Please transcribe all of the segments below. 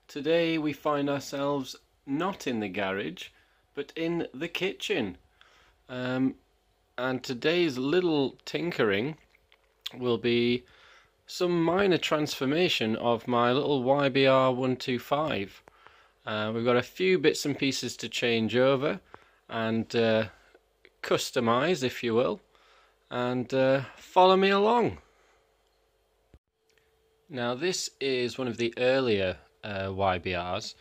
Today we find ourselves not in the garage, but in the kitchen. And today's little tinkering will be some minor transformation of my little YBR 125. We've got a few bits and pieces to change over and customize, if you will, and follow me along. Now this is one of the earlier YBRs,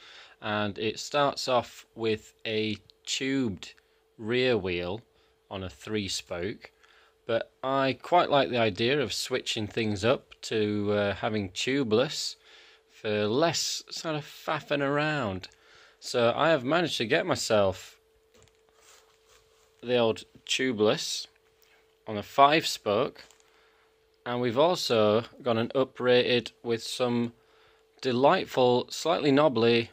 and it starts off with a tubed rear wheel on a 3-spoke, but I quite like the idea of switching things up to having tubeless for less sort of faffing around. So I have managed to get myself the old tubeless on a 5-spoke, and we've also got an uprated with some delightful, slightly knobbly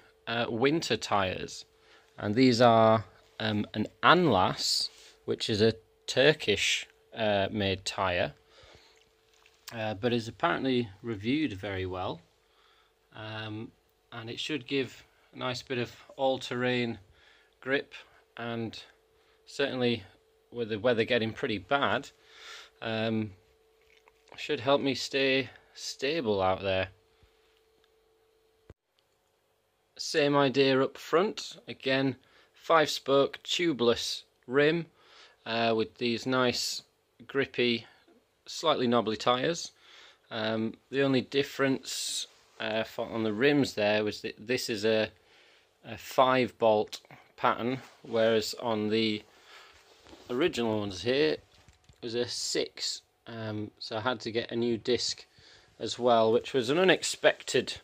winter tyres. And these are an Anlas, which is a Turkish made tyre, but is apparently reviewed very well, and it should give a nice bit of all-terrain grip, and certainly with the weather getting pretty bad, should help me stay stable out there. Same idea up front, again 5-spoke tubeless rim with these nice grippy, slightly knobbly tyres. The only difference on the rims there was that this is a 5-bolt pattern, whereas on the original ones here it was a 6. So I had to get a new disc as well, which was an unexpected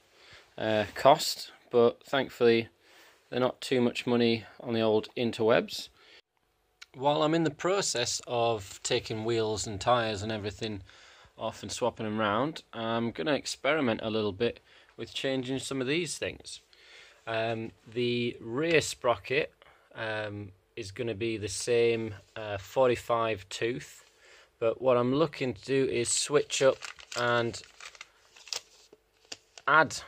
cost, but thankfully they're not too much money on the old interwebs. While I'm in the process of taking wheels and tyres and everything off and swapping them around, I'm going to experiment a little bit with changing some of these things. The rear sprocket is going to be the same 45 tooth, but what I'm looking to do is switch up and add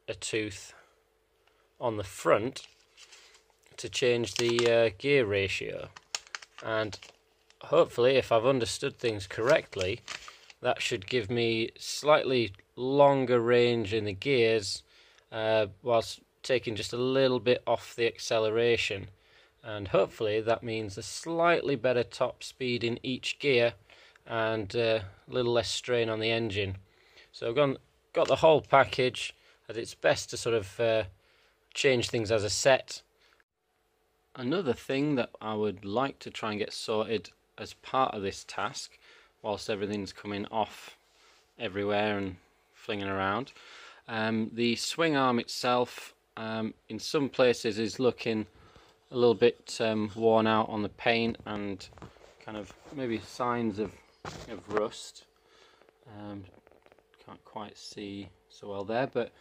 a tooth on the front to change the gear ratio, and hopefully, if I've understood things correctly, that should give me slightly longer range in the gears whilst taking just a little bit off the acceleration, and hopefully that means a slightly better top speed in each gear and a little less strain on the engine. So I've got the whole package, and it's best to sort of change things as a set. Another thing that I would like to try and get sorted as part of this task, whilst everything's coming off everywhere and flinging around, the swing arm itself in some places is looking a little bit worn out on the paint and kind of maybe signs of rust. Can't quite see so well there, but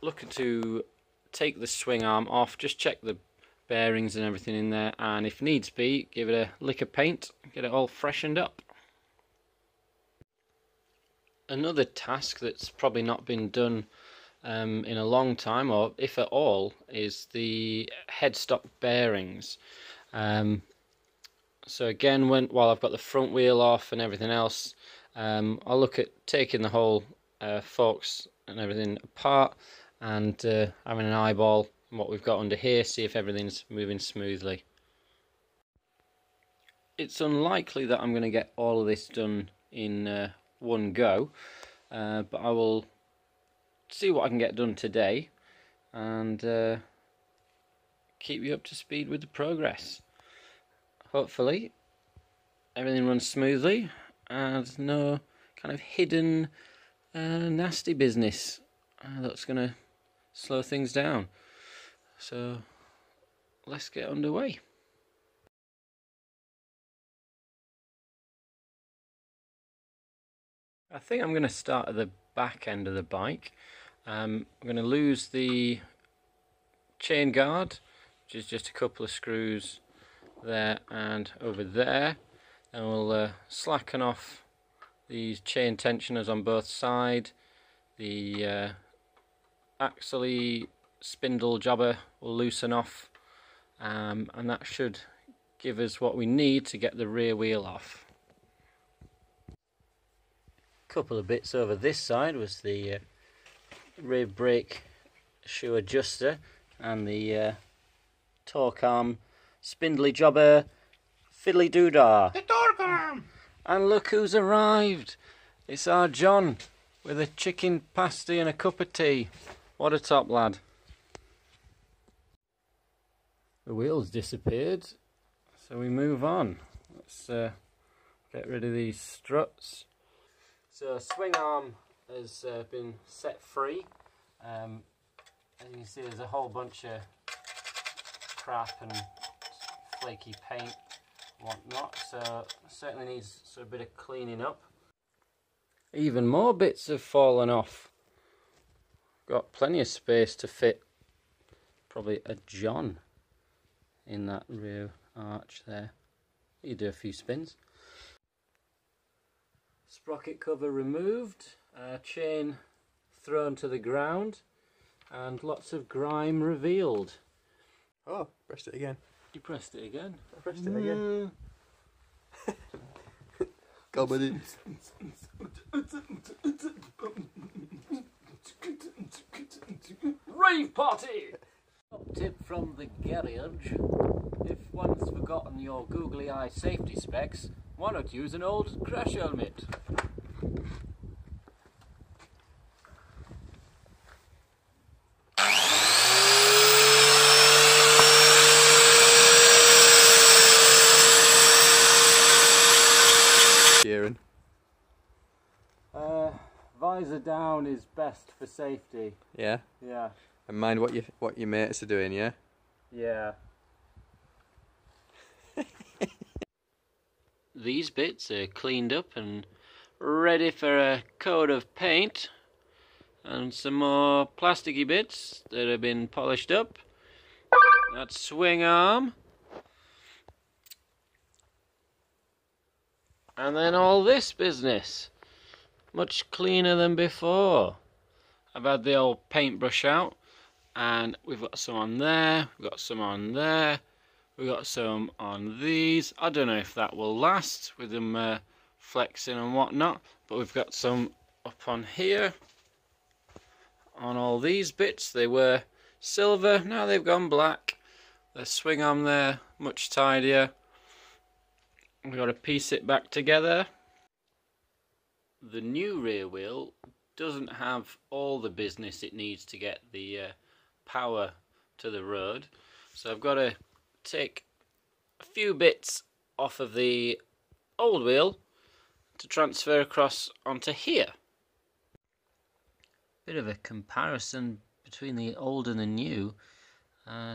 looking to take the swing arm off, just check the bearings and everything in there, and if needs be, give it a lick of paint, get it all freshened up. Another task that's probably not been done in a long time, or if at all, is the headstock bearings. So again, while I've got the front wheel off and everything else, I'll look at taking the whole forks and everything apart and having an eyeball on what we've got under here, see if everything's moving smoothly. It's unlikely that I'm going to get all of this done in one go, but I will see what I can get done today and keep you up to speed with the progress. Hopefully everything runs smoothly and there's no kind of hidden nasty business that's going to slow things down. So let's get underway. I think I'm going to start at the back end of the bike. I'm going to lose the chain guard, which is just a couple of screws there and over there, and we'll slacken off these chain tensioners on both sides, the axle spindle jobber will loosen off, and that should give us what we need to get the rear wheel off. Couple of bits over this side was the rear brake shoe adjuster and the torque arm spindly jobber fiddly doodah. The torque arm! And look who's arrived! It's our John with a chicken pasty and a cup of tea. What a top lad. The wheels disappeared, so we move on. Let's get rid of these struts. So swing arm has been set free. As you can see, there's a whole bunch of crap and flaky paint and whatnot, so certainly needs a bit of cleaning up. Even more bits have fallen off. Got plenty of space to fit probably a John in that rear arch there. You do a few spins. Sprocket cover removed, chain thrown to the ground, and lots of grime revealed. Oh, pressed it again. You pressed it again? I pressed it again. Go, buddy. Rave party! Top tip from the garage. If one's forgotten your googly eye safety specs, why not use an old crash helmet? Kieran. Visor down is best for safety. Yeah? Yeah. And mind what your mates are doing, yeah? Yeah. These bits are cleaned up and ready for a coat of paint, and some more plasticky bits that have been polished up. That swing arm, and then all this business, much cleaner than before. I've had the old paintbrush out, and we've got some on there, we've got some on there, we've got some on these. I don't know if that will last with them flexing and whatnot, but we've got some up on here. On all these bits, they were silver, now they've gone black. The swing arm there, much tidier. We've got to piece it back together. The new rear wheel doesn't have all the business it needs to get the power to the road, so I've got to take a few bits off of the old wheel to transfer across onto here. Bit of a comparison between the old and the new.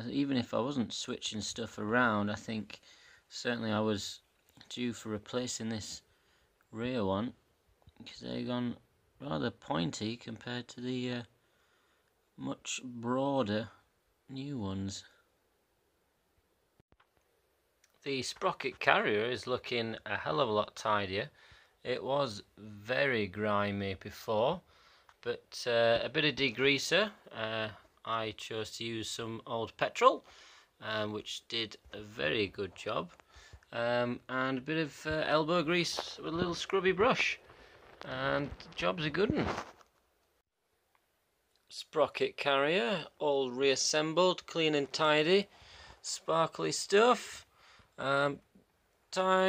Even if I wasn't switching stuff around, I think certainly I was due for replacing this rear one, because they've gone rather pointy compared to the much broader new ones. The sprocket carrier is looking a hell of a lot tidier. It was very grimy before, but a bit of degreaser. I chose to use some old petrol, which did a very good job, and a bit of elbow grease with a little scrubby brush, and the job's a good one. Sprocket carrier all reassembled, clean and tidy, sparkly stuff. Time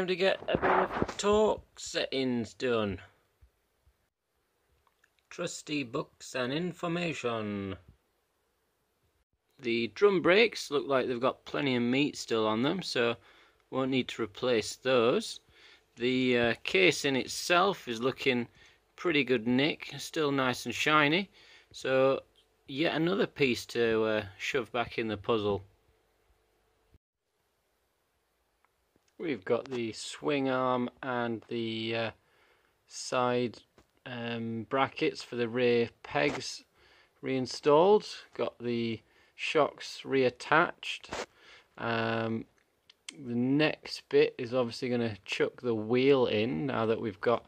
to get a bit of torque settings done. Trusty books and information. The drum brakes look like they've got plenty of meat still on them, so won't need to replace those. The case in itself is looking pretty good nick, still nice and shiny, so yet another piece to shove back in the puzzle. We've got the swing arm and the side brackets for the rear pegs reinstalled. Got the shocks reattached. The next bit is obviously going to chuck the wheel in now that we've got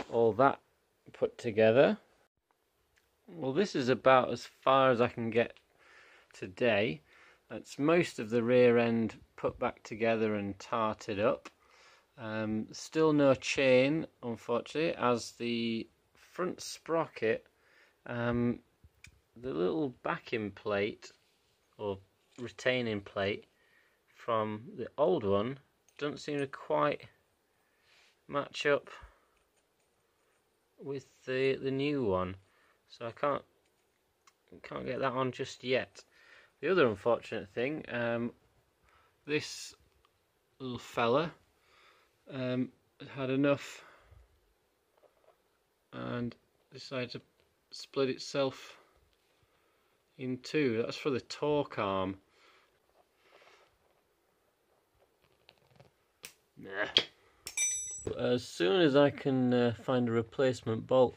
all that put together. Well, this is about as far as I can get today. That's most of the rear end put back together and tarted up. Still no chain, unfortunately, as the front sprocket, the little backing plate or retaining plate from the old one doesn't seem to quite match up with the new one, so I can't get that on just yet. The other unfortunate thing, this little fella had enough and decided to split itself in two. That's for the torque arm. But as soon as I can find a replacement bolt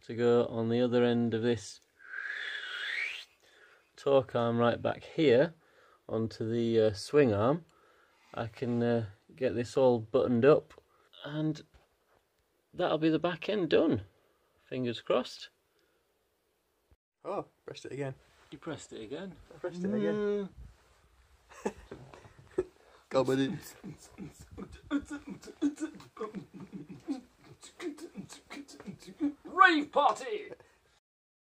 to go on the other end of this torque arm right back here onto the swing arm, I can get this all buttoned up and that'll be the back end done. Fingers crossed. Oh, pressed it again. You pressed it again. I pressed it again. Go, buddy. Rave party!